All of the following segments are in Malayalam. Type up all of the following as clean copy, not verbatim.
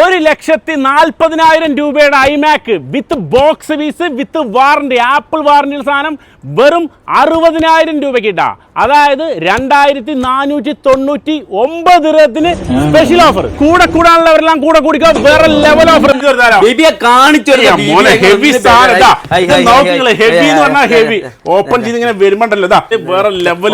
1,40,000 രൂപയുടെ iMac with box piece with warranty, Apple warranty സാധനം വെറും 60,000 രൂപയ്ക്ക് ഇട്ടാ. അതായത് 2,499 രൂപത്തിന് സ്പെഷ്യൽ ഓഫർ. കൂടാനുള്ളവരെല്ലാം കൂടെ കൂടിക്കോ, വേറെ ലെവൽ ഓഫർ. ഹെവി ഹെവി എന്ന് പറഞ്ഞാൽ ഹെവി ഓപ്പൺ ചെയ്ത് ഇങ്ങനെ വരുമ്പോണ്ടല്ലോ, ഇതാ വേറെ ലെവൽ.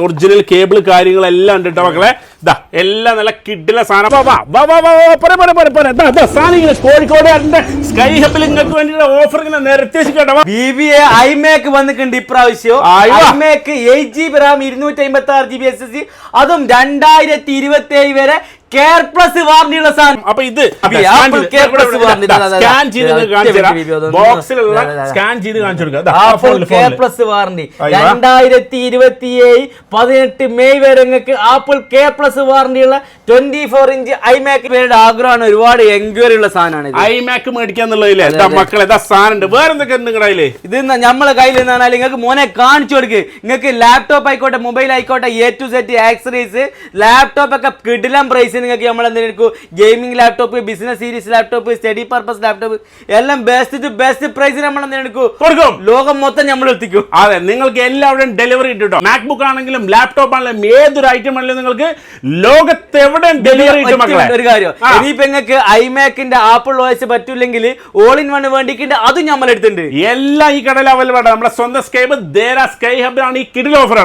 ഒറിജിനൽ കേബിൾ കാര്യങ്ങളെല്ലാം ഉണ്ട് കേട്ടോ മക്കളെ. ഇതാ എല്ലാം നല്ല കിഡിലെ സാധനം. കോഴിക്കോട് സ്കൈ ഹബിൽ നിങ്ങൾക്ക് വേണ്ടിയുള്ള ഓഫർ ഇങ്ങനെ നിരത്തി വെച്ചിട്ടോ. iMac വന്നിട്ടുണ്ട് ഇപ്രാവശ്യം. iMac 8GB RAM 256GB SSD, അതും 2027 വരെ കെയർ പ്ലസ് വാറണ്ടിയുള്ള സാധനം. അപ്പൊ ഇത് സ്കാൻ ചെയ്ത് ബോക്സിലുള്ള സ്കാൻ ചെയ്ത് കാണിച്ചു കെയർ പ്ലസ് വാറണ്ടി 2027 18 മെയ് വരെ നിങ്ങൾക്ക് ആപ്പിൾ കെയർ പ്ലസ് വാറണ്ടിയുള്ള 24 ഇഞ്ച് iMac പേരുടെ ആഗ്രഹമാണ്. ഒരുപാട് എൻക്വയറി ഉള്ള സാധനമാണ് iMac മേടിക്കാന്നുള്ളതില്ലേ മക്കളെ. സാധനം വേറെ എന്തൊക്കെ നിങ്ങളുടെ കയ്യില്? ഇത് നമ്മളെ കയ്യിൽ നിന്നാണ്. നിങ്ങൾക്ക് മോനെ കാണിച്ചു കൊടുക്ക്. നിങ്ങൾക്ക് ലാപ്ടോപ്പ് ആയിക്കോട്ടെ, മൊബൈൽ ആയിക്കോട്ടെ, A to Z accessories, laptop ഒക്കെ കിടിലം പ്രൈസ് നിങ്ങൾക്ക് നമ്മൾ എന്തെങ്കിലും gaming laptop, business series laptop, study purpose laptop എല്ലാം ബെസ്റ്റ് ടു ബെസ്റ്റ് പ്രൈസ് നമ്മൾ എന്തെങ്കിലും കൊടുക്കും. ലോകം മൊത്തം നമ്മൾ എത്തിക്കും. അതെ, നിങ്ങൾക്ക് എല്ലാവരും ഡെലിവറി ഇട്ടോ. മാക്ബുക്ക് ആണെങ്കിലും ലാപ്ടോപ്പ് ആണെങ്കിലും ഏതൊരു ഐറ്റം ആണെങ്കിലും നിങ്ങൾക്ക് ലോകത്ത് എവിടെ ഡെലിവറി ഇട്ടു മക്കളെ. ഒരു കാര്യം, ഇനിയിപ്പോ നിങ്ങൾക്ക് iMacന്റെ ആപ്പിൾ OS പറ്റൂല്ലെങ്കിൽ ഓൾ ഇൻ വൺ വേണ്ടിയിട്ട് അതും നമ്മൾ എടുത്തിട്ടുണ്ട്. എല്ലാം ഈ കടയിൽ അവൈലബിൾ ആണ്. നമ്മുടെ സ്വന്തം സ്കൈ ഹബ് ആണ് ഈ കിഡിൽ ഓഫറാണ്.